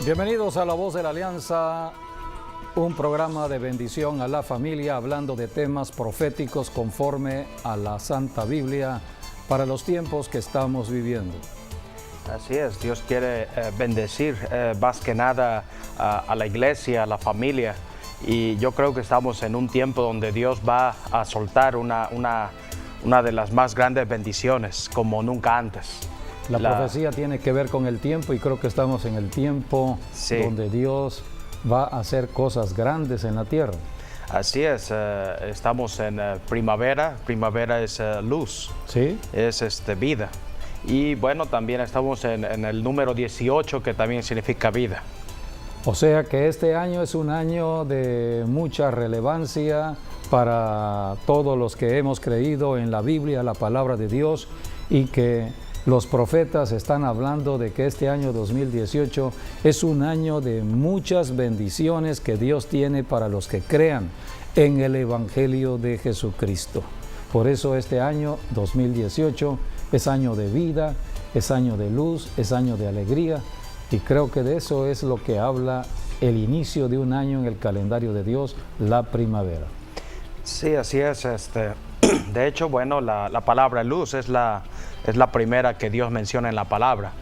Bienvenidos a La Voz de la Alianza, un programa de bendición a la familia, hablando de temas proféticos conforme a la Santa Biblia para los tiempos que estamos viviendo. Así es, Dios quiere bendecir más que nada a la iglesia, a la familia, y yo creo que estamos en un tiempo donde Dios va a soltar una de las más grandes bendiciones como nunca antes. La profecía tiene que ver con el tiempo y creo que estamos en el tiempo donde Dios va a hacer cosas grandes en la tierra. Así es, estamos en primavera. Primavera es luz, ¿Sí? es vida. Y bueno, también estamos en el número 18, que también significa vida. O sea que este año es un año de mucha relevancia para todos los que hemos creído en la Biblia, la palabra de Dios, y que los profetas están hablando de que este año 2018 es un año de muchas bendiciones que Dios tiene para los que crean en el Evangelio de Jesucristo. Por eso este año 2018 es año de vida, es año de luz, es año de alegría, y creo que de eso es lo que habla el inicio de un año en el calendario de Dios, la primavera. Sí, así es. De hecho, bueno, la palabra luz es la primera que Dios menciona en la palabra.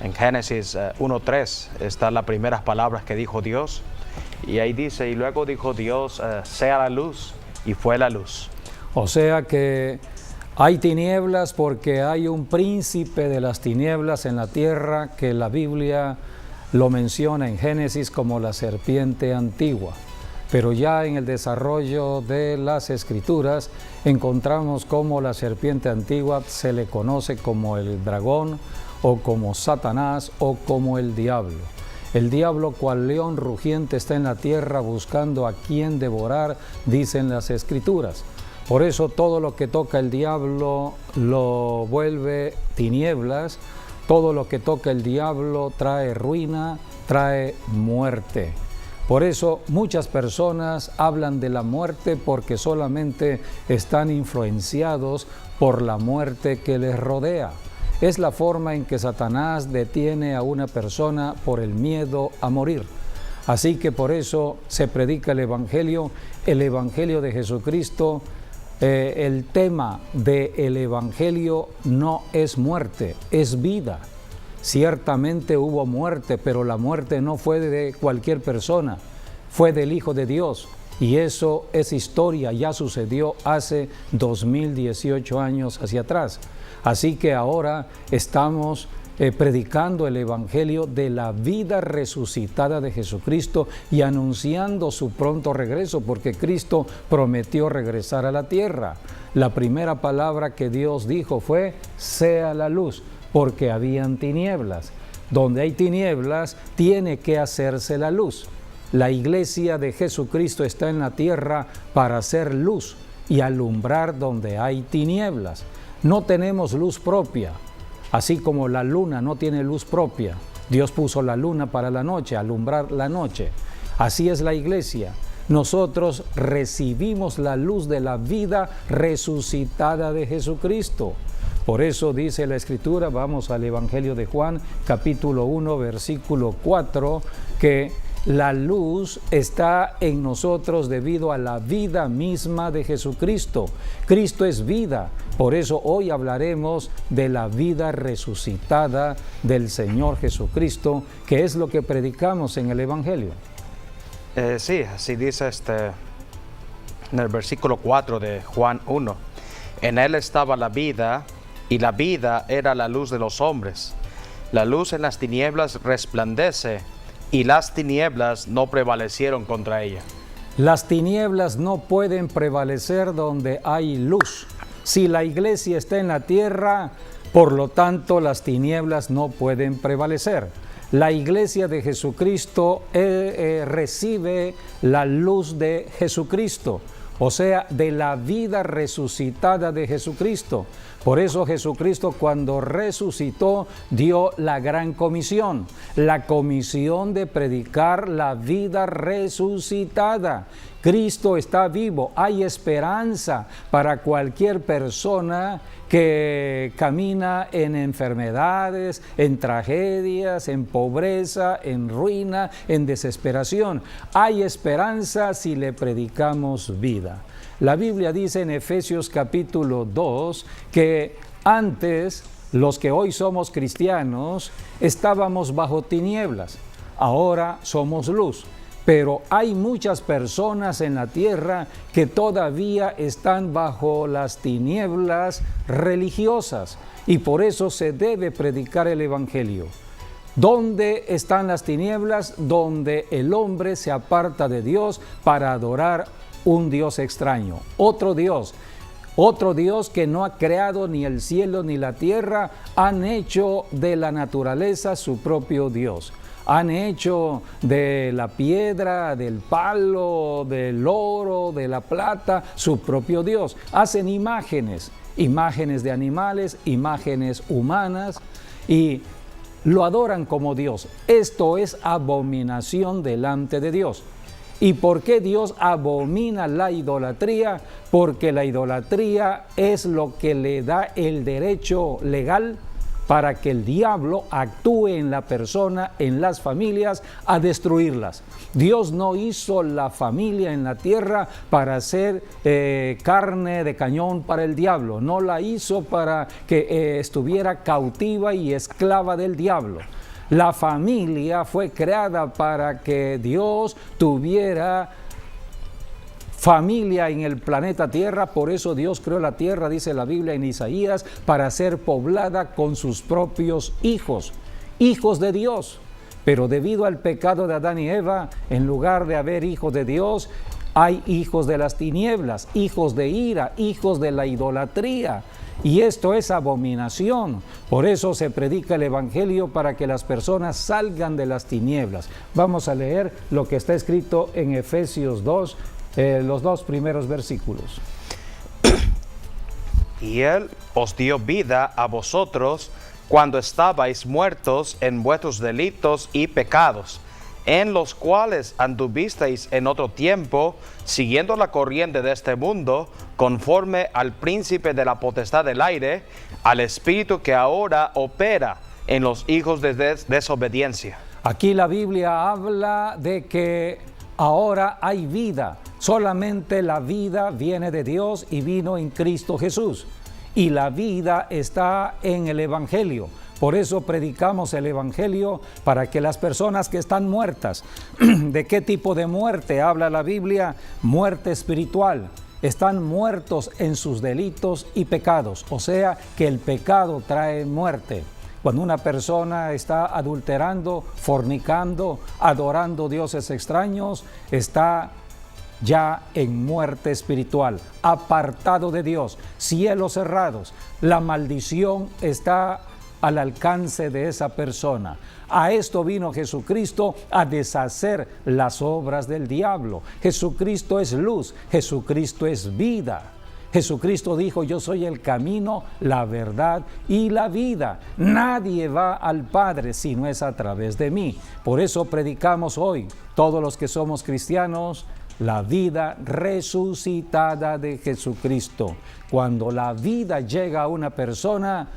En Génesis 1:3 están las primeras palabras que dijo Dios, y ahí dice, y luego dijo Dios, sea la luz, y fue la luz. O sea que hay tinieblas porque hay un príncipe de las tinieblas en la tierra que la Biblia lo menciona en Génesis como la serpiente antigua. Pero ya en el desarrollo de las Escrituras encontramos cómo la serpiente antigua se le conoce como el dragón o como Satanás o como el diablo. El diablo, cual león rugiente, está en la tierra buscando a quien devorar, dicen las Escrituras. Por eso todo lo que toca el diablo lo vuelve tinieblas, todo lo que toca el diablo trae ruina, trae muerte. Por eso muchas personas hablan de la muerte porque solamente están influenciados por la muerte que les rodea. Es la forma en que Satanás detiene a una persona por el miedo a morir. Así que por eso se predica el Evangelio de Jesucristo. El tema del Evangelio no es muerte, es vida. Ciertamente hubo muerte, pero la muerte no fue de cualquier persona, fue del Hijo de Dios. Y eso es historia, ya sucedió hace 2018 años hacia atrás. Así que ahora estamos predicando el Evangelio de la vida resucitada de Jesucristo y anunciando su pronto regreso, porque Cristo prometió regresar a la tierra. La primera palabra que Dios dijo fue, sea la luz, porque habían tinieblas. Donde hay tinieblas, tiene que hacerse la luz. La iglesia de Jesucristo está en la tierra para hacer luz y alumbrar donde hay tinieblas. No tenemos luz propia, así como la luna no tiene luz propia. Dios puso la luna para la noche, alumbrar la noche. Así es la iglesia. Nosotros recibimos la luz de la vida resucitada de Jesucristo. Por eso dice la Escritura, vamos al Evangelio de Juan, capítulo 1, versículo 4, que la luz está en nosotros debido a la vida misma de Jesucristo. Cristo es vida, por eso hoy hablaremos de la vida resucitada del Señor Jesucristo, que es lo que predicamos en el Evangelio. Sí, así dice en el versículo 4 de Juan 1. En él estaba la vida, y la vida era la luz de los hombres. La luz en las tinieblas resplandece, y las tinieblas no prevalecieron contra ella. Las tinieblas no pueden prevalecer donde hay luz. Si la iglesia está en la tierra, por lo tanto las tinieblas no pueden prevalecer. La iglesia de Jesucristo recibe la luz de Jesucristo, o sea, de la vida resucitada de Jesucristo. Por eso Jesucristo, cuando resucitó, dio la gran comisión, la comisión de predicar la vida resucitada. Cristo está vivo, hay esperanza para cualquier persona que camina en enfermedades, en tragedias, en pobreza, en ruina, en desesperación. Hay esperanza si le predicamos vida. La Biblia dice en Efesios capítulo 2 que antes los que hoy somos cristianos estábamos bajo tinieblas, ahora somos luz. Pero hay muchas personas en la tierra que todavía están bajo las tinieblas religiosas y por eso se debe predicar el Evangelio. ¿Dónde están las tinieblas? Donde el hombre se aparta de Dios para adorar un Dios extraño, otro Dios que no ha creado ni el cielo ni la tierra, han hecho de la naturaleza su propio Dios. Han hecho de la piedra, del palo, del oro, de la plata, su propio Dios. Hacen imágenes de animales, imágenes humanas y lo adoran como Dios. Esto es abominación delante de Dios. ¿Y por qué Dios abomina la idolatría? Porque la idolatría es lo que le da el derecho legal para que el diablo actúe en la persona, en las familias, a destruirlas. Dios no hizo la familia en la tierra para ser carne de cañón para el diablo, no la hizo para que estuviera cautiva y esclava del diablo. La familia fue creada para que Dios tuviera familia en el planeta Tierra, por eso Dios creó la tierra, dice la Biblia en Isaías, para ser poblada con sus propios hijos, hijos de Dios. Pero debido al pecado de Adán y Eva, en lugar de haber hijos de Dios, hay hijos de las tinieblas, hijos de ira, hijos de la idolatría. Y esto es abominación. Por eso se predica el Evangelio para que las personas salgan de las tinieblas. Vamos a leer lo que está escrito en Efesios 2, los dos primeros versículos. Y Él os dio vida a vosotros cuando estabais muertos en vuestros delitos y pecados, en los cuales anduvisteis en otro tiempo, siguiendo la corriente de este mundo, conforme al príncipe de la potestad del aire, al espíritu que ahora opera en los hijos de desobediencia. Aquí la Biblia habla de que ahora hay vida. Solamente la vida viene de Dios y vino en Cristo Jesús. Y la vida está en el Evangelio. Por eso predicamos el Evangelio para que las personas que están muertas, ¿de qué tipo de muerte habla la Biblia? Muerte espiritual. Están muertos en sus delitos y pecados. O sea que el pecado trae muerte. Cuando una persona está adulterando, fornicando, adorando dioses extraños, está ya en muerte espiritual, apartado de Dios, cielos cerrados. La maldición está al alcance de esa persona. A esto vino Jesucristo, a deshacer las obras del diablo. Jesucristo es luz, Jesucristo es vida. Jesucristo dijo: yo soy el camino, la verdad y la vida. Nadie va al Padre si no es a través de mí. Por eso predicamos hoy, todos los que somos cristianos, la vida resucitada de Jesucristo. Cuando la vida llega a una persona,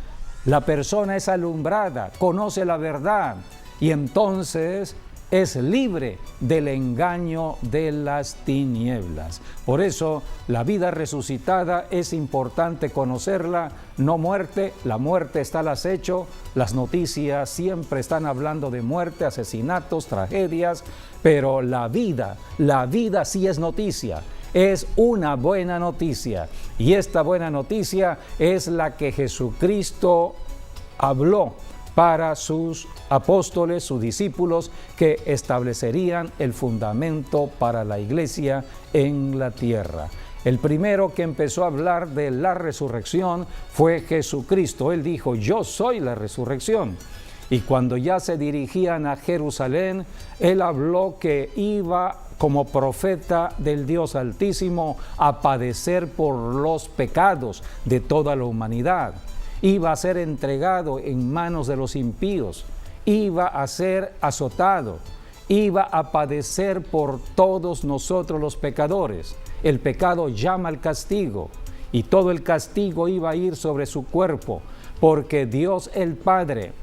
la persona es alumbrada, conoce la verdad y entonces es libre del engaño de las tinieblas. Por eso la vida resucitada es importante conocerla, no muerte. La muerte está al acecho, las noticias siempre están hablando de muerte, asesinatos, tragedias, pero la vida sí es noticia. Es una buena noticia y esta buena noticia es la que Jesucristo habló para sus apóstoles, sus discípulos, que establecerían el fundamento para la iglesia en la tierra. El primero que empezó a hablar de la resurrección fue Jesucristo. Él dijo: yo soy la resurrección. Y cuando ya se dirigían a Jerusalén, Él habló que iba como profeta del Dios Altísimo a padecer por los pecados de toda la humanidad. Iba a ser entregado en manos de los impíos, iba a ser azotado, iba a padecer por todos nosotros los pecadores. El pecado llama al castigo y todo el castigo iba a ir sobre su cuerpo, porque Dios el Padre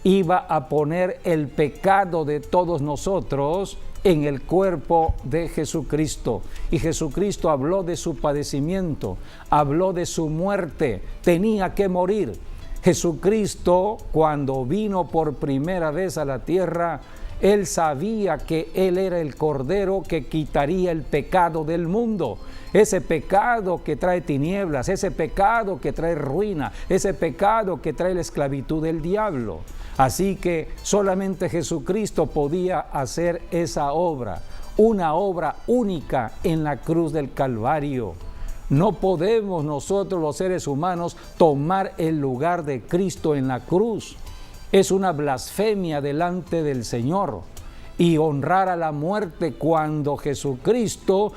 iba a poner el pecado de todos nosotros en el cuerpo de Jesucristo. Y Jesucristo habló de su padecimiento, habló de su muerte, tenía que morir. Jesucristo, cuando vino por primera vez a la tierra, Él sabía que Él era el Cordero que quitaría el pecado del mundo. Ese pecado que trae tinieblas, ese pecado que trae ruina, ese pecado que trae la esclavitud del diablo. Así que solamente Jesucristo podía hacer esa obra, una obra única en la cruz del Calvario. No podemos nosotros los seres humanos tomar el lugar de Cristo en la cruz. Es una blasfemia delante del Señor y honrar a la muerte cuando Jesucristo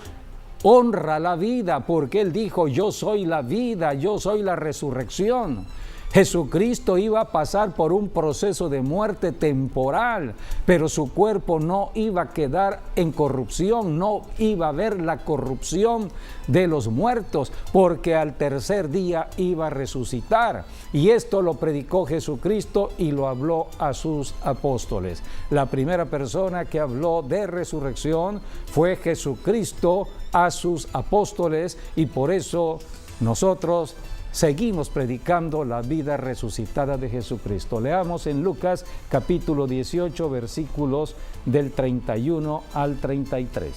honra la vida, porque Él dijo: yo soy la vida, yo soy la resurrección. Jesucristo iba a pasar por un proceso de muerte temporal, pero su cuerpo no iba a quedar en corrupción, no iba a haber la corrupción de los muertos, porque al tercer día iba a resucitar. Y esto lo predicó Jesucristo y lo habló a sus apóstoles. La primera persona que habló de resurrección fue Jesucristo a sus apóstoles, y por eso nosotros seguimos predicando la vida resucitada de Jesucristo. Leamos en Lucas capítulo 18, versículos del 31 al 33.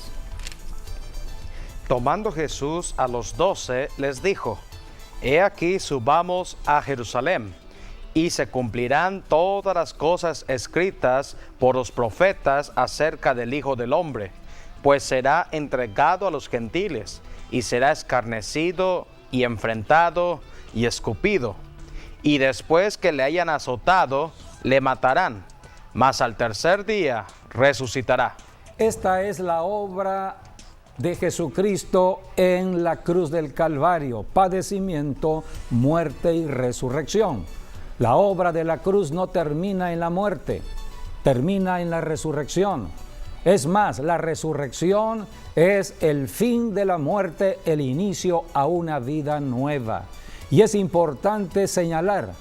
Tomando Jesús a los 12, les dijo: He aquí, subamos a Jerusalén, y se cumplirán todas las cosas escritas por los profetas acerca del Hijo del Hombre, pues será entregado a los gentiles, y será escarnecido y enfrentado y escupido, y después que le hayan azotado, le matarán, mas al tercer día resucitará. Esta es la obra de Jesucristo en la cruz del Calvario: padecimiento, muerte y resurrección. La obra de la cruz no termina en la muerte, termina en la resurrección. Es más, la resurrección es el fin de la muerte, el inicio a una vida nueva. Y es importante señalar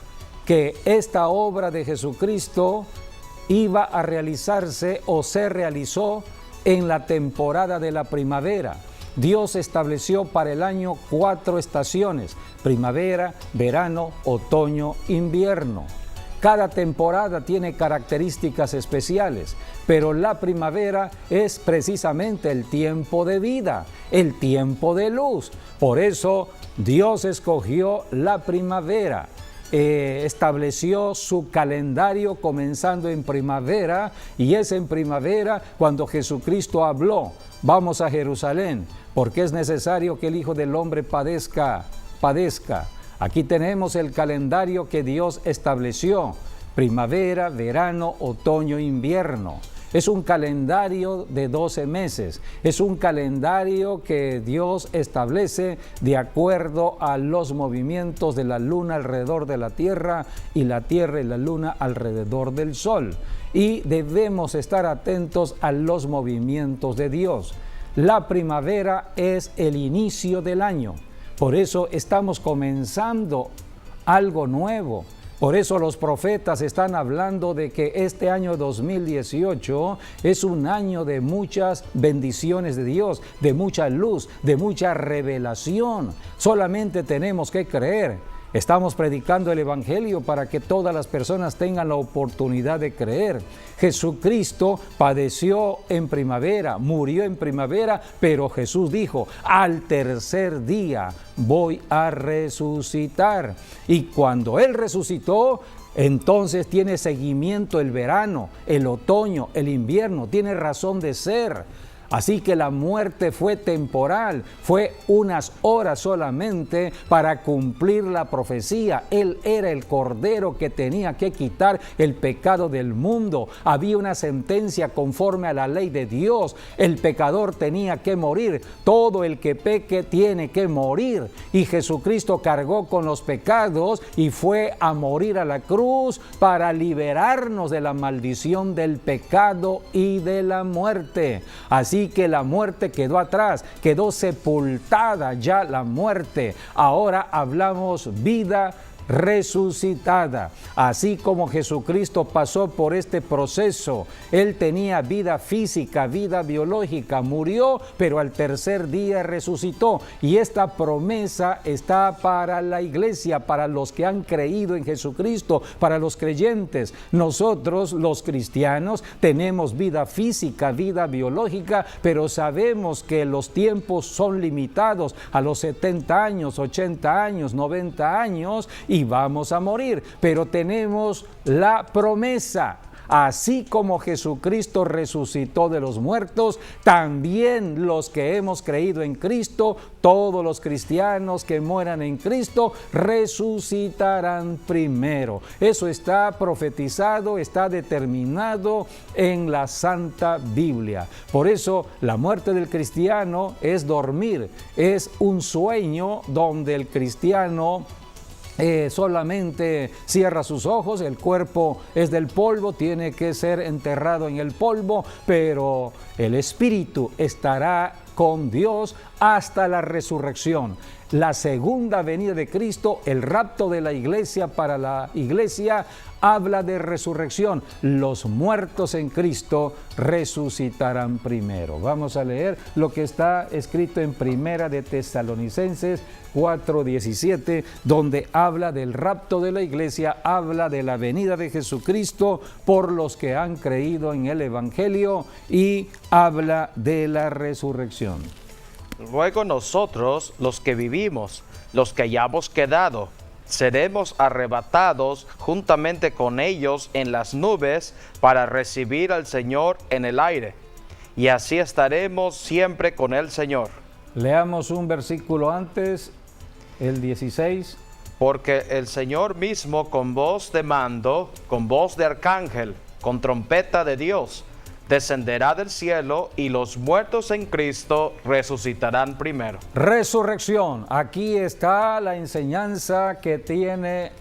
que esta obra de Jesucristo iba a realizarse o se realizó en la temporada de la primavera. Dios estableció para el año 4 estaciones: primavera, verano, otoño, invierno. Cada temporada tiene características especiales, pero la primavera es precisamente el tiempo de vida, el tiempo de luz. Por eso Dios escogió la primavera, estableció su calendario comenzando en primavera, y es en primavera cuando Jesucristo habló: vamos a Jerusalén, porque es necesario que el Hijo del Hombre padezca. Aquí tenemos el calendario que Dios estableció: primavera, verano, otoño, invierno. Es un calendario de 12 meses. Es un calendario que Dios establece de acuerdo a los movimientos de la luna alrededor de la tierra y la tierra y la luna alrededor del sol. Y debemos estar atentos a los movimientos de Dios. La primavera es el inicio del año. Por eso estamos comenzando algo nuevo. Por eso los profetas están hablando de que este año 2018 es un año de muchas bendiciones de Dios, de mucha luz, de mucha revelación. Solamente tenemos que creer. Estamos predicando el Evangelio para que todas las personas tengan la oportunidad de creer. Jesucristo padeció en primavera, murió en primavera, pero Jesús dijo: al tercer día voy a resucitar. Y cuando Él resucitó, entonces tiene seguimiento el verano, el otoño, el invierno, tiene razón de ser. Así que la muerte fue temporal, fue unas horas solamente para cumplir la profecía. Él era el Cordero que tenía que quitar el pecado del mundo. Había una sentencia conforme a la ley de Dios. El pecador tenía que morir. Todo el que peque tiene que morir. Y Jesucristo cargó con los pecados y fue a morir a la cruz para liberarnos de la maldición del pecado y de la muerte. Así que la muerte quedó atrás, quedó sepultada ya la muerte. Ahora hablamos vida resucitada. Así como Jesucristo pasó por este proceso, Él tenía vida física, vida biológica, murió, pero al tercer día resucitó. Y esta promesa está para la iglesia, para los que han creído en Jesucristo, para los creyentes. Nosotros, los cristianos, tenemos vida física, vida biológica, pero sabemos que los tiempos son limitados a los 70 años, 80 años, 90 años, y vamos a morir, pero tenemos la promesa. Así como Jesucristo resucitó de los muertos, también los que hemos creído en Cristo, todos los cristianos que mueran en Cristo, resucitarán primero. Eso está profetizado, está determinado en la Santa Biblia. Por eso la muerte del cristiano es dormir, es un sueño donde el cristiano solamente cierra sus ojos, el cuerpo es del polvo, tiene que ser enterrado en el polvo, pero el espíritu estará con Dios hasta la resurrección. La segunda venida de Cristo, el rapto de la iglesia para la iglesia, habla de resurrección. Los muertos en Cristo resucitarán primero. Vamos a leer lo que está escrito en Primera de Tesalonicenses 4:17, donde habla del rapto de la iglesia, habla de la venida de Jesucristo por los que han creído en el Evangelio y habla de la resurrección. Luego nosotros, los que vivimos, los que hayamos quedado, seremos arrebatados juntamente con ellos en las nubes para recibir al Señor en el aire. Y así estaremos siempre con el Señor. Leamos un versículo antes, el 16. Porque el Señor mismo con voz de mando, con voz de arcángel, con trompeta de Dios, descenderá del cielo y los muertos en Cristo resucitarán primero. Resurrección. Aquí está la enseñanza que tiene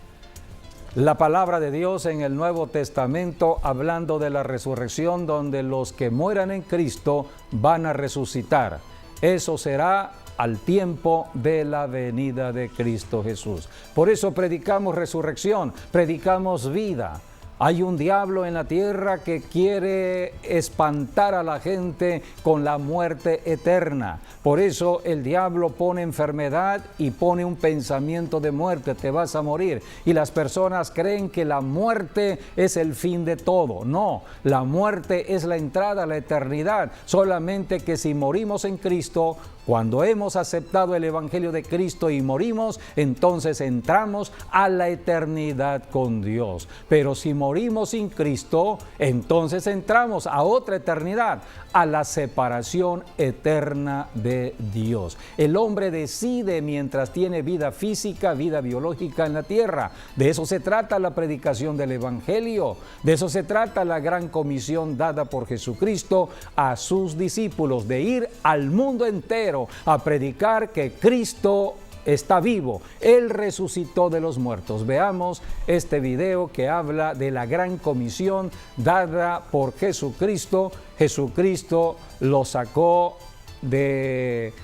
la palabra de Dios en el Nuevo Testamento, hablando de la resurrección, donde los que mueran en Cristo van a resucitar. Eso será al tiempo de la venida de Cristo Jesús. Por eso predicamos resurrección, predicamos vida. Hay un diablo en la tierra que quiere espantar a la gente con la muerte eterna. Por eso el diablo pone enfermedad y pone un pensamiento de muerte, te vas a morir. Y las personas creen que la muerte es el fin de todo. No, la muerte es la entrada a la eternidad. Solamente que si morimos en Cristo, cuando hemos aceptado el Evangelio de Cristo y morimos, entonces entramos a la eternidad con Dios. Pero si morimos sin Cristo, entonces entramos a otra eternidad, a la separación eterna de Dios. El hombre decide mientras tiene vida física, vida biológica en la tierra. De eso se trata la predicación del Evangelio. De eso se trata la gran comisión dada por Jesucristo a sus discípulos, de ir al mundo entero a predicar que Cristo está vivo. Él resucitó de los muertos. Veamos este video que habla de la gran comisión dada por Jesucristo. Jesucristo lo sacó de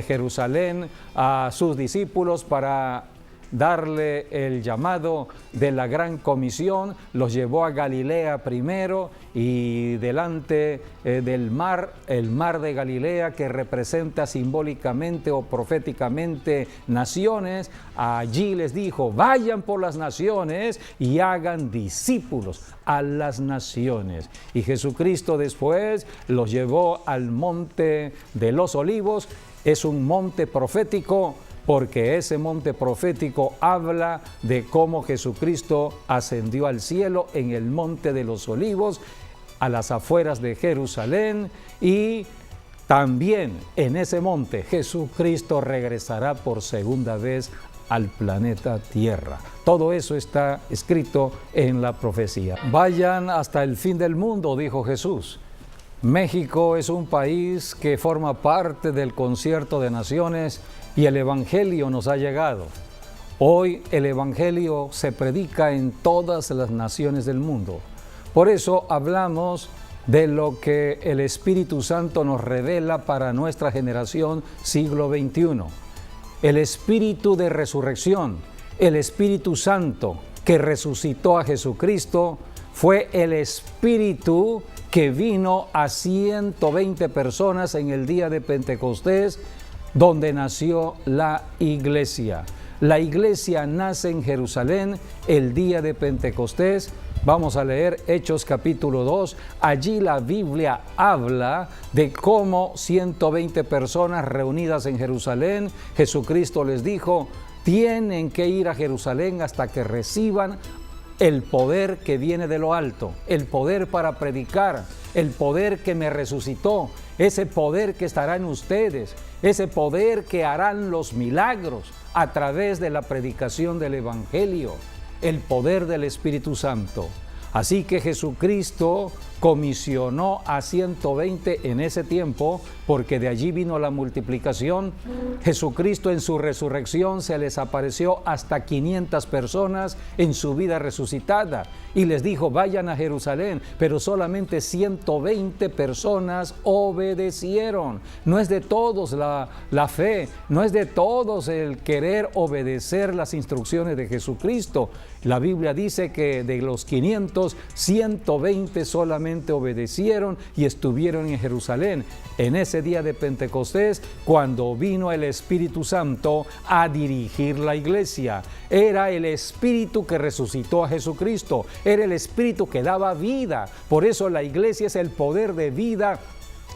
Jerusalén a sus discípulos para darle el llamado de la gran comisión. Los llevó a Galilea primero y delante del mar, el mar de Galilea, que representa simbólicamente o proféticamente naciones, allí les dijo: vayan por las naciones y hagan discípulos a las naciones. Y Jesucristo después los llevó al monte de los Olivos. Es un monte profético, porque ese monte profético habla de cómo Jesucristo ascendió al cielo en el monte de los Olivos, a las afueras de Jerusalén, y también en ese monte Jesucristo regresará por segunda vez al planeta Tierra. Todo eso está escrito en la profecía. Vayan hasta el fin del mundo, dijo Jesús. México es un país que forma parte del concierto de naciones y el Evangelio nos ha llegado. Hoy el Evangelio se predica en todas las naciones del mundo. Por eso hablamos de lo que el Espíritu Santo nos revela para nuestra generación siglo XXI. El Espíritu de resurrección, el Espíritu Santo que resucitó a Jesucristo, fue el Espíritu que vino a 120 personas en el día de Pentecostés, donde nació la iglesia. La iglesia nace en Jerusalén el día de Pentecostés. Vamos a leer Hechos capítulo 2. Allí la Biblia habla de cómo 120 personas reunidas en Jerusalén, Jesucristo les dijo, tienen que ir a Jerusalén hasta que reciban el poder que viene de lo alto, el poder para predicar, el poder que me resucitó, ese poder que estará en ustedes, ese poder que harán los milagros a través de la predicación del Evangelio, el poder del Espíritu Santo. Así que Jesucristo comisionó a 120 en ese tiempo, porque de allí vino la multiplicación. Jesucristo en su resurrección se les apareció hasta 500 personas en su vida resucitada y les dijo, vayan a Jerusalén, pero solamente 120 personas obedecieron. No es de todos la fe, no es de todos el querer obedecer las instrucciones de Jesucristo. La Biblia dice que de los 500, 120 solamente obedecieron y estuvieron en Jerusalén en ese día de Pentecostés, cuando vino el Espíritu Santo a dirigir la iglesia. Era el Espíritu que resucitó a Jesucristo, era el Espíritu que daba vida. Por eso la iglesia es el poder de vida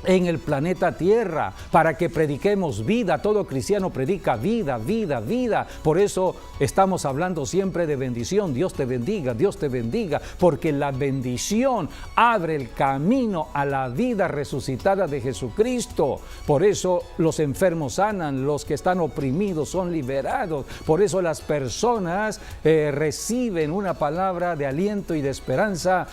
en el planeta Tierra, para que prediquemos vida. Todo cristiano predica vida, vida, vida. Por eso estamos hablando siempre de bendición. Dios te bendiga, porque la bendición abre el camino a la vida resucitada de Jesucristo. Por eso los enfermos sanan, los que están oprimidos son liberados. Por eso las personas reciben una palabra de aliento y de esperanza,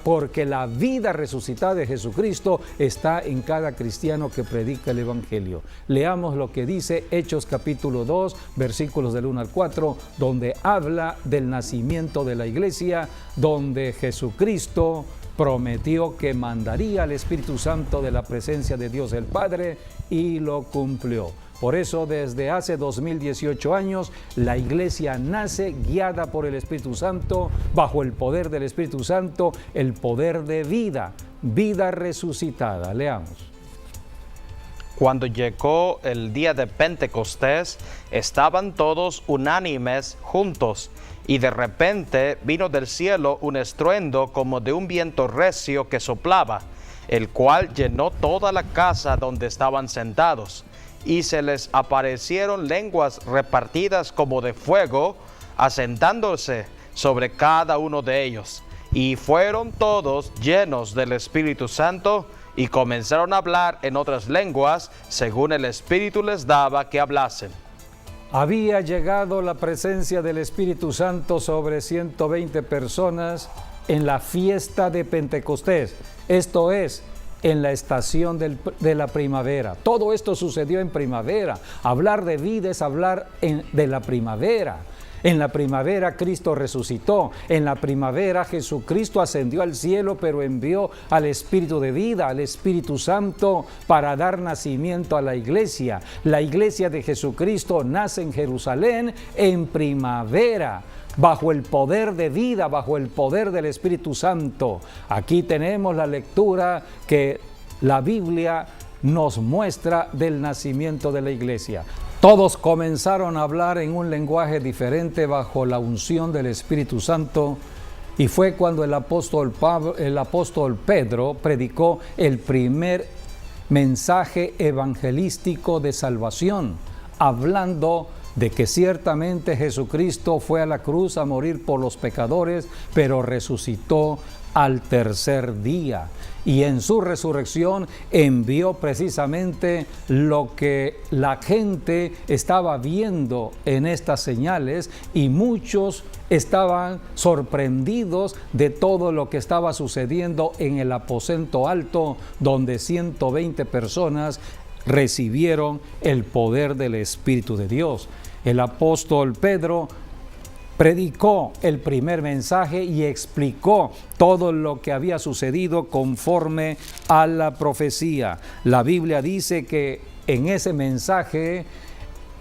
porque la vida resucitada de Jesucristo está en cada cristiano que predica el Evangelio. Leamos lo que dice Hechos capítulo 2, versículos del 1 al 4, donde habla del nacimiento de la iglesia, donde Jesucristo prometió que mandaría al Espíritu Santo de la presencia de Dios el Padre, y lo cumplió. Por eso desde hace 2018 años la iglesia nace guiada por el Espíritu Santo, bajo el poder del Espíritu Santo, el poder de vida, vida resucitada. Leamos. Cuando llegó el día de Pentecostés, estaban todos unánimes juntos, y de repente vino del cielo un estruendo como de un viento recio que soplaba, el cual llenó toda la casa donde estaban sentados. Y se les aparecieron lenguas repartidas como de fuego, asentándose sobre cada uno de ellos. Y fueron todos llenos del Espíritu Santo, y comenzaron a hablar en otras lenguas, según el Espíritu les daba que hablasen. Había llegado la presencia del Espíritu Santo sobre 120 personas en la fiesta de Pentecostés. Esto es, en la estación de la primavera. Todo esto sucedió en primavera. Hablar de vida es hablar de la primavera. En la primavera Cristo resucitó. En la primavera Jesucristo ascendió al cielo, pero envió al Espíritu de vida, al Espíritu Santo, para dar nacimiento a la iglesia. La iglesia de Jesucristo nace en Jerusalén en primavera, bajo el poder de vida, bajo el poder del Espíritu Santo. Aquí tenemos la lectura que la Biblia nos muestra del nacimiento de la iglesia. Todos comenzaron a hablar en un lenguaje diferente bajo la unción del Espíritu Santo, y fue cuando el apóstol Pedro predicó el primer mensaje evangelístico de salvación, hablando de que ciertamente Jesucristo fue a la cruz a morir por los pecadores, pero resucitó al tercer día. Y en su resurrección envió precisamente lo que la gente estaba viendo en estas señales, y muchos estaban sorprendidos de todo lo que estaba sucediendo en el aposento alto, donde 120 personas recibieron el poder del Espíritu de Dios. El apóstol Pedro predicó el primer mensaje y explicó todo lo que había sucedido conforme a la profecía. La Biblia dice que en ese mensaje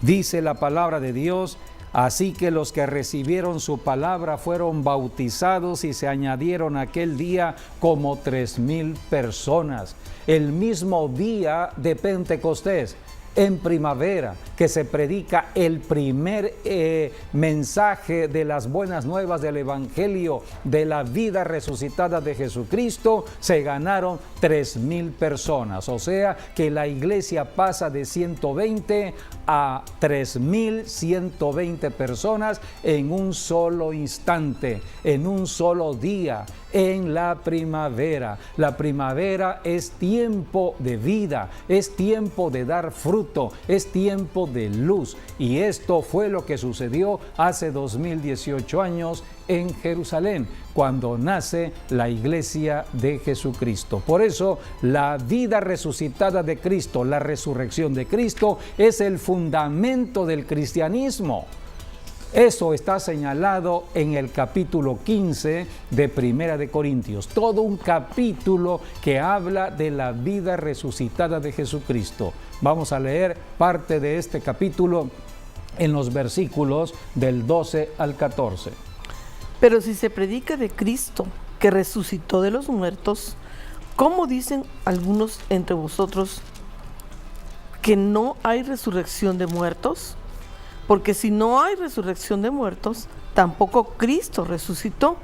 dice la palabra de Dios: así que los que recibieron su palabra fueron bautizados y se añadieron aquel día como 3,000 personas. El mismo día de Pentecostés, en primavera, que se predica el primer mensaje de las buenas nuevas del Evangelio de la vida resucitada de Jesucristo, se ganaron 3,000 personas. O sea que la iglesia pasa de 120 a 3,120 personas en un solo instante, en un solo día, en la primavera. La primavera es tiempo de vida, es tiempo de dar fruto, es tiempo de luz. Y esto fue lo que sucedió hace 2018 años en Jerusalén, cuando nace la iglesia de Jesucristo. Por eso, la vida resucitada de Cristo, la resurrección de Cristo, es el fundamento del cristianismo. Eso está señalado en el capítulo 15 de Primera de Corintios. Todo un capítulo que habla de la vida resucitada de Jesucristo. Vamos a leer parte de este capítulo en los versículos del 12 al 14. Pero si se predica de Cristo, que resucitó de los muertos, ¿cómo dicen algunos entre vosotros que no hay resurrección de muertos? Porque si no hay resurrección de muertos, tampoco Cristo resucitó.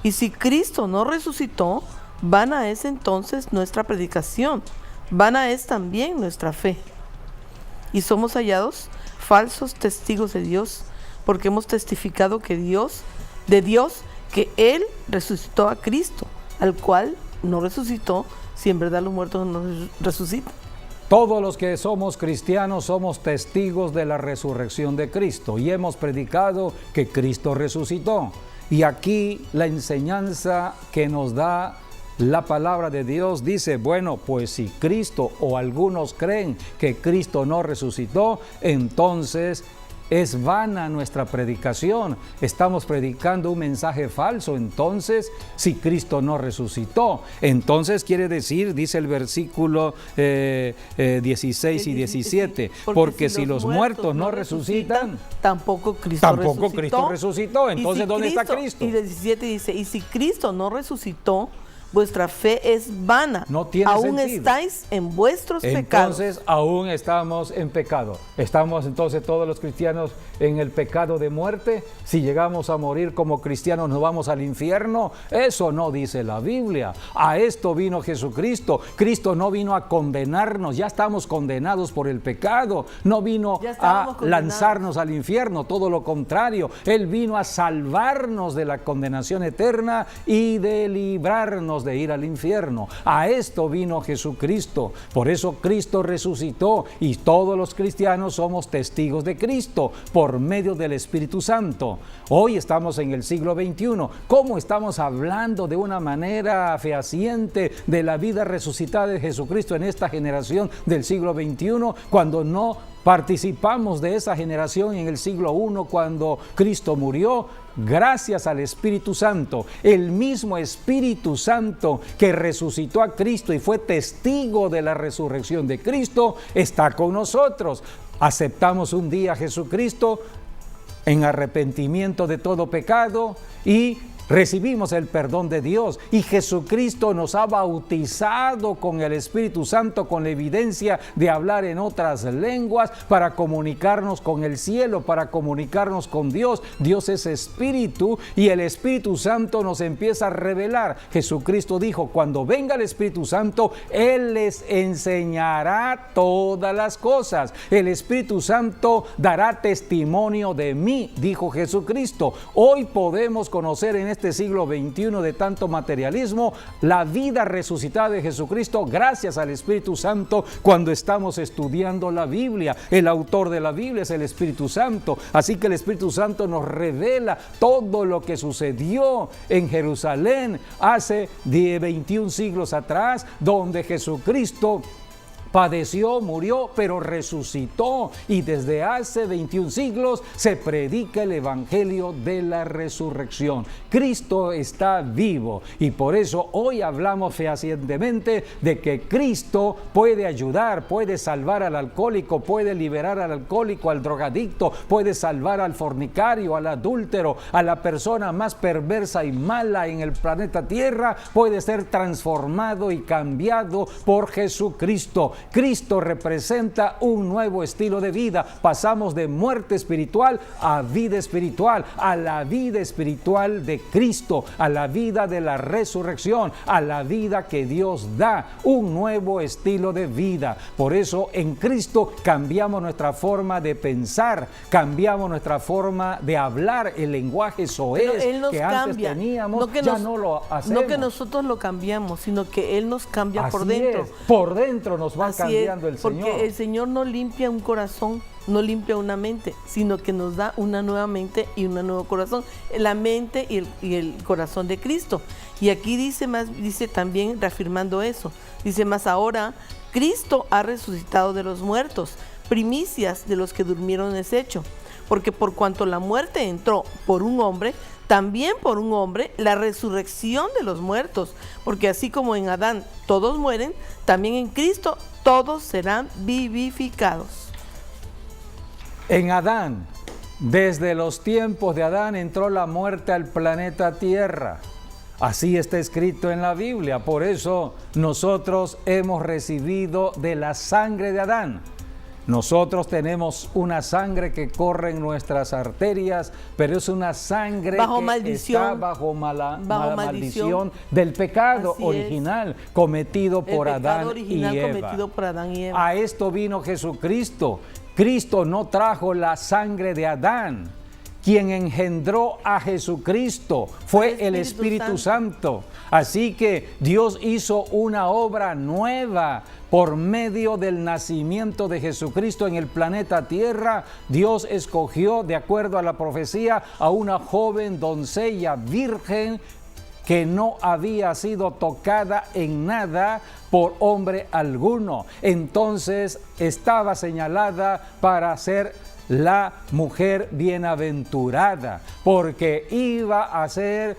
Y si Cristo no resucitó, vana es entonces nuestra predicación, vana es también nuestra fe. Y somos hallados falsos testigos de Dios, porque hemos testificado que de Dios, que Él resucitó a Cristo, al cual no resucitó, si en verdad los muertos no resucitan. Todos los que somos cristianos somos testigos de la resurrección de Cristo y hemos predicado que Cristo resucitó. Y aquí la enseñanza que nos da la palabra de Dios dice: bueno, pues si Cristo, o algunos creen que Cristo no resucitó, entonces es vana nuestra predicación. Estamos predicando un mensaje falso. Entonces, si Cristo no resucitó, entonces quiere decir, dice el versículo 16 y 17, porque si los muertos no resucitan, tampoco Cristo resucitó. Entonces, si ¿dónde está Cristo? Y el 17 dice: y si Cristo no resucitó, vuestra fe es vana. No tiene aún sentido. Estáis en vuestros pecados. Entonces aún estamos en pecado. Estamos entonces todos los cristianos en el pecado de muerte. Si llegamos a morir como cristianos, ¿nos vamos al infierno? Eso no dice la Biblia. A esto vino Jesucristo. Cristo no vino a condenarnos. Ya estamos condenados por el pecado. No vino a lanzarnos al infierno. Todo lo contrario. Él vino a salvarnos de la condenación eterna y de librarnos de ir al infierno. A esto vino Jesucristo. Por eso Cristo resucitó y todos los cristianos somos testigos de Cristo por medio del Espíritu Santo. Hoy estamos en el siglo XXI. ¿Cómo estamos hablando de una manera fehaciente de la vida resucitada de Jesucristo en esta generación del siglo XXI cuando no participamos de esa generación en el siglo I cuando Cristo murió? Gracias al Espíritu Santo, el mismo Espíritu Santo que resucitó a Cristo y fue testigo de la resurrección de Cristo, está con nosotros. Aceptamos un día a Jesucristo en arrepentimiento de todo pecado y recibimos el perdón de Dios y Jesucristo nos ha bautizado con el Espíritu Santo, con la evidencia de hablar en otras lenguas para comunicarnos con el cielo, para comunicarnos con Dios. Dios es Espíritu y el Espíritu Santo nos empieza a revelar. Jesucristo dijo, cuando venga el Espíritu Santo, Él les enseñará todas las cosas. El Espíritu Santo dará testimonio de mí, dijo Jesucristo. Hoy podemos conocer en este siglo XXI de tanto materialismo la vida resucitada de Jesucristo gracias al Espíritu Santo cuando estamos estudiando la Biblia. El autor de la Biblia es el Espíritu Santo, así que el Espíritu Santo nos revela todo lo que sucedió en Jerusalén hace 21 siglos atrás, donde Jesucristo padeció, murió, pero resucitó, y desde hace 21 siglos se predica el evangelio de la resurrección. Cristo está vivo y por eso hoy hablamos fehacientemente de que Cristo puede ayudar, puede salvar al alcohólico, puede liberar al alcohólico, al drogadicto, puede salvar al fornicario, al adúltero, a la persona más perversa y mala en el planeta Tierra, puede ser transformado y cambiado por Jesucristo. Cristo representa un nuevo estilo de vida. Pasamos de muerte espiritual a vida espiritual, a la vida espiritual de Cristo, a la vida de la resurrección, a la vida que Dios da, un nuevo estilo de vida. Por eso en Cristo cambiamos nuestra forma de pensar, cambiamos nuestra forma de hablar, el lenguaje soez que antes teníamos, no lo hacemos. No que nosotros lo cambiamos, sino que Él nos cambia por dentro. Por dentro nos va cambiando el Señor. Porque el Señor no limpia un corazón, no limpia una mente, sino que nos da una nueva mente y un nuevo corazón, la mente y el corazón de Cristo. Y aquí dice también reafirmando eso, dice más ahora, Cristo ha resucitado de los muertos, primicias de los que durmieron en hecho, porque por cuanto la muerte entró por un hombre, también por un hombre la resurrección de los muertos, porque así como en Adán todos mueren, también en Cristo todos serán vivificados. En Adán, desde los tiempos de Adán entró la muerte al planeta Tierra. Así está escrito en la Biblia. Por eso nosotros hemos recibido de la sangre de Adán. Nosotros tenemos una sangre que corre en nuestras arterias, pero es una sangre bajo que maldición, está bajo maldición del pecado original cometido por Adán y Eva. A esto vino Jesucristo. Cristo no trajo la sangre de Adán. Quien engendró a Jesucristo fue el Espíritu Santo. Así que Dios hizo una obra nueva por medio del nacimiento de Jesucristo en el planeta Tierra. Dios escogió, de acuerdo a la profecía, a una joven doncella virgen que no había sido tocada en nada por hombre alguno. Entonces estaba señalada para ser la mujer bienaventurada, porque iba a ser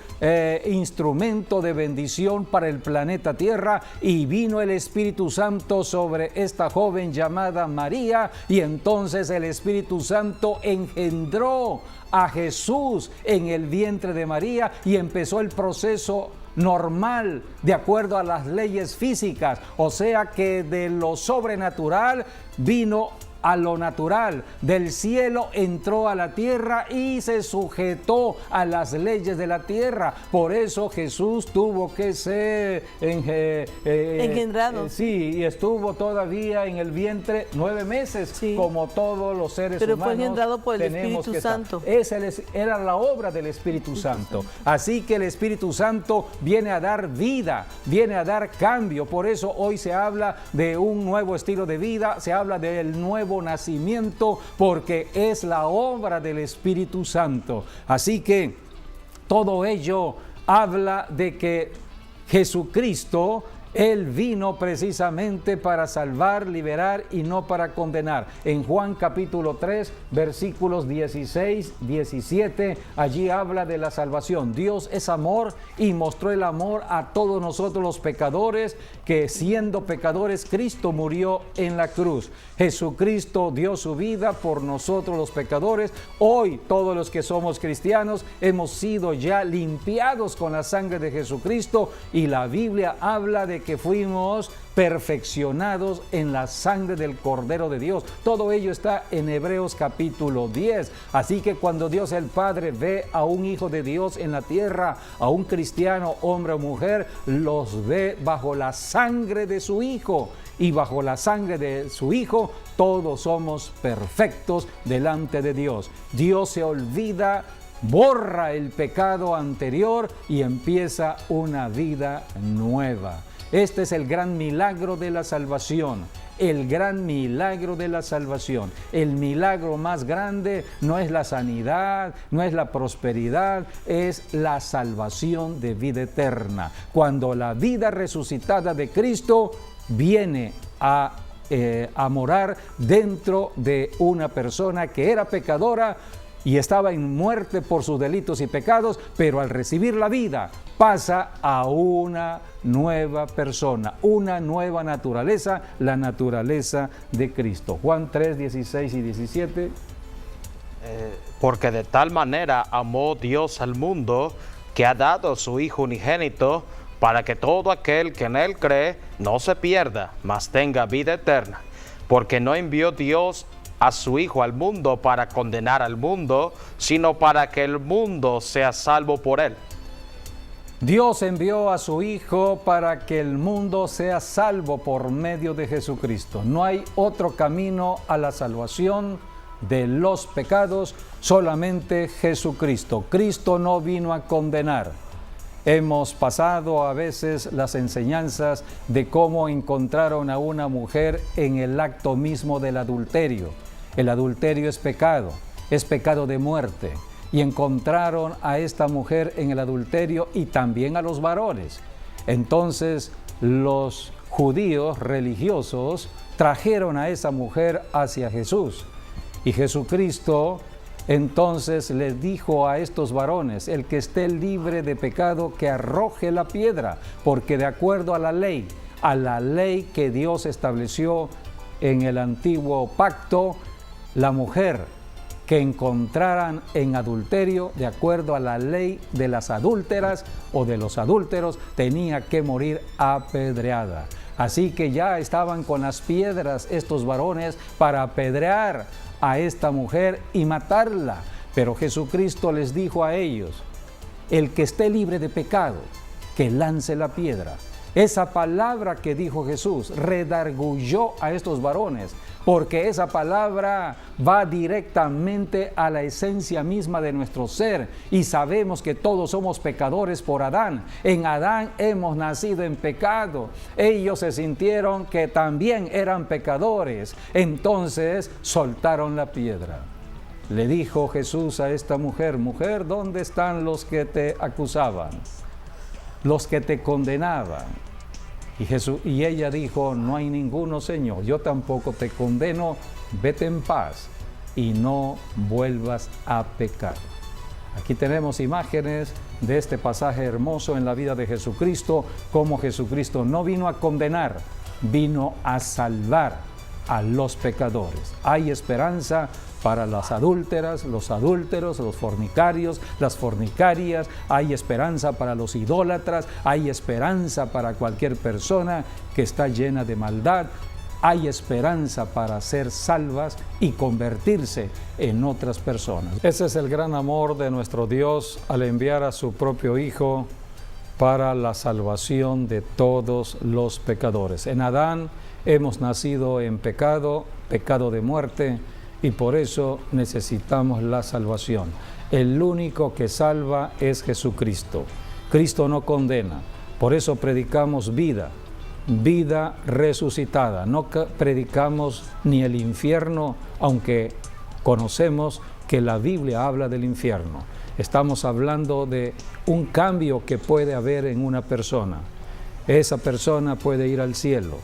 instrumento de bendición para el planeta Tierra, y vino el Espíritu Santo sobre esta joven llamada María, y entonces el Espíritu Santo engendró a Jesús en el vientre de María y empezó el proceso normal de acuerdo a las leyes físicas, o sea que de lo sobrenatural vino a lo natural, del cielo entró a la tierra y se sujetó a las leyes de la tierra. Por eso Jesús tuvo que ser engendrado. Y estuvo todavía en el vientre 9 meses, como todos los seres humanos. Pero fue engendrado por el Espíritu Santo. Esa era la obra del Espíritu Santo. Así que el Espíritu Santo viene a dar vida, viene a dar cambio. Por eso hoy se habla de un nuevo estilo de vida, se habla del nuevo nacimiento, porque es la obra del Espíritu Santo. Así que todo ello habla de que Jesucristo Él vino precisamente para salvar, liberar y no para condenar. En Juan capítulo 3, versículos 16, 17, allí habla de la salvación. Dios es amor y mostró el amor a todos nosotros los pecadores, que siendo pecadores, Cristo murió en la cruz. Jesucristo dio su vida por nosotros los pecadores. Hoy todos los que somos cristianos hemos sido ya limpiados con la sangre de Jesucristo, y la Biblia habla de que fuimos perfeccionados en la sangre del Cordero de Dios. Todo ello está en Hebreos capítulo 10. Así que cuando Dios el Padre ve a un hijo de Dios en la tierra, a un cristiano, hombre o mujer, los ve bajo la sangre de su Hijo. Y bajo la sangre de su Hijo, todos somos perfectos delante de Dios. Dios se olvida, borra el pecado anterior y empieza una vida nueva. Este es el gran milagro de la salvación. El gran milagro de la salvación. El milagro más grande no es la sanidad, no es la prosperidad, es la salvación de vida eterna. Cuando la vida resucitada de Cristo viene a morar dentro de una persona que era pecadora y estaba en muerte por sus delitos y pecados, pero al recibir la vida pasa a una nueva persona, una nueva naturaleza, la naturaleza de Cristo. Juan 3, 16 y 17. Porque de tal manera amó Dios al mundo, que ha dado a su Hijo unigénito, para que todo aquel que en Él cree no se pierda, mas tenga vida eterna. Porque no envió Dios a su Hijo al mundo para condenar al mundo, sino para que el mundo sea salvo por Él. Dios envió a su Hijo para que el mundo sea salvo por medio de Jesucristo. No hay otro camino a la salvación de los pecados, solamente Jesucristo. Cristo no vino a condenar. Hemos pasado a veces las enseñanzas de cómo encontraron a una mujer en el acto mismo del adulterio. El adulterio es pecado de muerte. Y encontraron a esta mujer en el adulterio y también a los varones. Entonces los judíos religiosos trajeron a esa mujer hacia Jesús. Y Jesucristo entonces les dijo a estos varones: el que esté libre de pecado, que arroje la piedra, porque de acuerdo a la ley que Dios estableció en el antiguo pacto, la mujer que encontraran en adulterio, de acuerdo a la ley de las adúlteras o de los adúlteros, tenía que morir apedreada. Así que ya estaban con las piedras estos varones para apedrear a esta mujer y matarla. Pero Jesucristo les dijo a ellos: el que esté libre de pecado, que lance la piedra. Esa palabra que dijo Jesús redarguyó a estos varones, porque esa palabra va directamente a la esencia misma de nuestro ser, y sabemos que todos somos pecadores por Adán. En Adán hemos nacido en pecado. Ellos se sintieron que también eran pecadores, entonces soltaron la piedra. Le dijo Jesús a esta mujer: mujer, ¿dónde están los que te acusaban? Los que te condenaban. Y ella dijo: no hay ninguno, Señor, yo tampoco te condeno, vete en paz y no vuelvas a pecar. Aquí tenemos imágenes de este pasaje hermoso en la vida de Jesucristo, cómo Jesucristo no vino a condenar, vino a salvar a los pecadores. Hay esperanza para las adúlteras, los adúlteros, los fornicarios, las fornicarias. Hay esperanza para los idólatras. Hay esperanza para cualquier persona que está llena de maldad. Hay esperanza para ser salvas y convertirse en otras personas. Ese es el gran amor de nuestro Dios al enviar a su propio Hijo para la salvación de todos los pecadores. En Adán hemos nacido en pecado, pecado de muerte, y por eso necesitamos la salvación. El único que salva es Jesucristo. Cristo no condena, por eso predicamos vida resucitada. No predicamos ni el infierno, aunque conocemos que la Biblia habla del infierno. Estamos hablando de un cambio que puede haber en una persona. esa persona puede ir al cielo.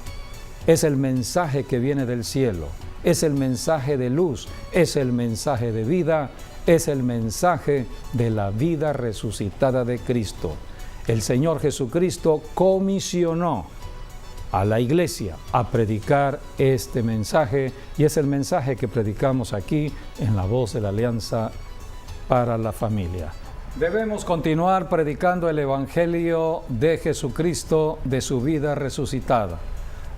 Es el mensaje que viene del cielo, es el mensaje de luz, es el mensaje de vida, es el mensaje de la vida resucitada de Cristo. El Señor Jesucristo comisionó a la iglesia a predicar este mensaje, y es el mensaje que predicamos aquí en La Voz de la Alianza para la Familia. Debemos continuar predicando el Evangelio de Jesucristo, de su vida resucitada.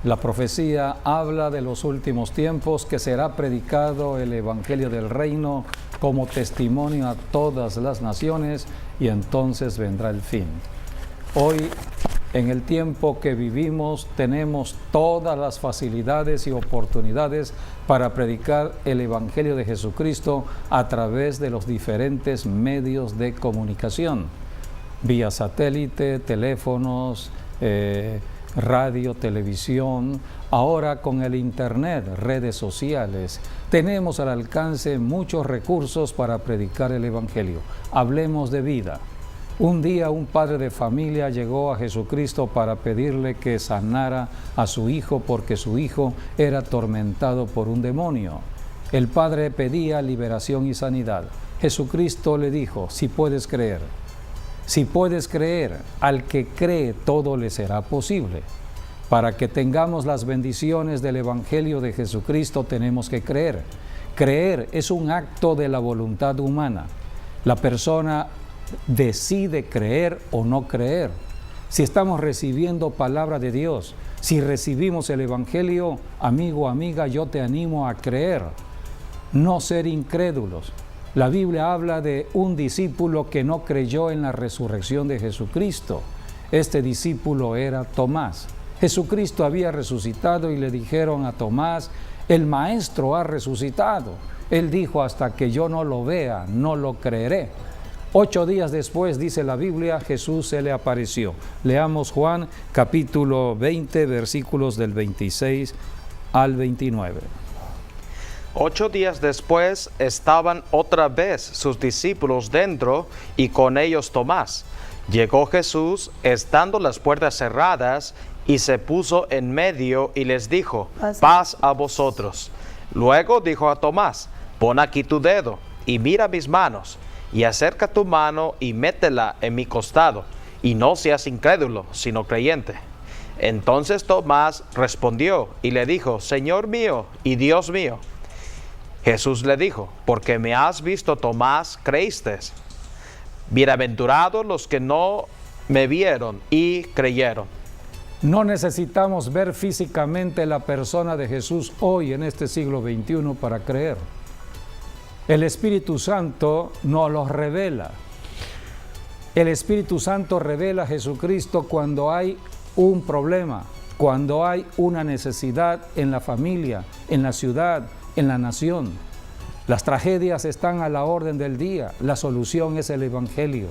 La profecía habla de los últimos tiempos, que será predicado el Evangelio del Reino como testimonio a todas las naciones, y entonces vendrá el fin. Hoy, en el tiempo que vivimos, tenemos todas las facilidades y oportunidades para predicar el Evangelio de Jesucristo a través de los diferentes medios de comunicación, vía satélite, teléfonos, radio, televisión, ahora con el internet, redes sociales. Tenemos al alcance muchos recursos para predicar el Evangelio. Hablemos de vida. Un día un padre de familia llegó a Jesucristo para pedirle que sanara a su hijo, porque su hijo era atormentado por un demonio. El padre pedía liberación y sanidad. Jesucristo le dijo: si puedes creer, al que cree todo le será posible. Para que tengamos las bendiciones del Evangelio de Jesucristo tenemos que creer. Creer es un acto de la voluntad humana. La persona decide creer o no creer. Si estamos recibiendo palabra de Dios, si recibimos el Evangelio, amigo, amiga, yo te animo a creer, no ser incrédulos. La Biblia habla de un discípulo que no creyó en la resurrección de Jesucristo. Este discípulo era Tomás. Jesucristo había resucitado y le dijeron a Tomás: el Maestro ha resucitado. Él dijo: hasta que yo no lo vea, no lo creeré. 8 días después, dice la Biblia, Jesús se le apareció. Leamos Juan capítulo 20, versículos del 26 al 29. 8 días después estaban otra vez sus discípulos dentro, y con ellos Tomás. Llegó Jesús, estando las puertas cerradas, y se puso en medio y les dijo: paz a vosotros. Luego dijo a Tomás: pon aquí tu dedo y mira mis manos, y acerca tu mano y métela en mi costado, y no seas incrédulo, sino creyente. Entonces Tomás respondió y le dijo: Señor mío y Dios mío. Jesús le dijo: porque me has visto, Tomás, creíste. Bienaventurados los que no me vieron y creyeron. No necesitamos ver físicamente la persona de Jesús hoy en este siglo XXI para creer. El Espíritu Santo nos lo revela. El Espíritu Santo revela a Jesucristo cuando hay un problema, cuando hay una necesidad en la familia, en la ciudad, en la nación. Las tragedias están a la orden del día. La solución es el Evangelio.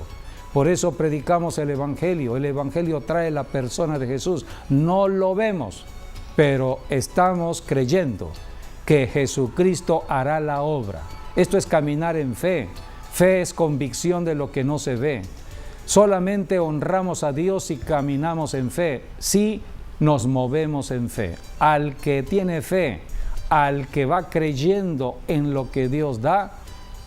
Por eso predicamos el Evangelio. El Evangelio trae la persona de Jesús. No lo vemos, pero estamos creyendo que Jesucristo hará la obra. Esto es caminar en fe. Fe es convicción de lo que no se ve. Solamente honramos a Dios si caminamos en fe, si nos movemos en fe. Al que tiene fe, al que va creyendo en lo que Dios da,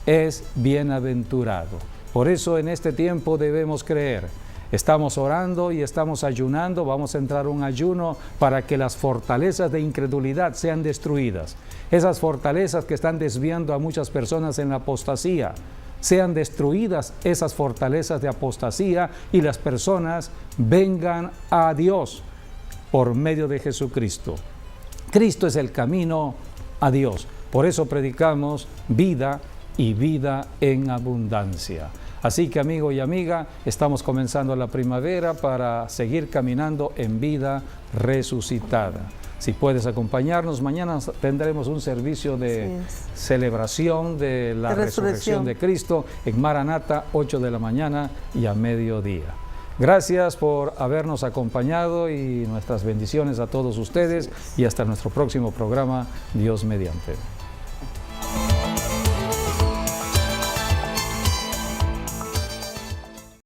es bienaventurado. Por eso en este tiempo debemos creer. Estamos orando y estamos ayunando. Vamos a entrar a un ayuno para que las fortalezas de incredulidad sean destruidas. Esas fortalezas que están desviando a muchas personas en la apostasía, sean destruidas esas fortalezas de apostasía, y las personas vengan a Dios por medio de Jesucristo. Cristo es el camino a Dios. Por eso predicamos vida y vida en abundancia. Así que, amigo y amiga, estamos comenzando la primavera para seguir caminando en vida resucitada. Si puedes acompañarnos, mañana tendremos un servicio de celebración de la resurrección de Cristo en Maranata, 8 de la mañana y a mediodía. Gracias por habernos acompañado y nuestras bendiciones a todos ustedes, y hasta nuestro próximo programa, Dios mediante.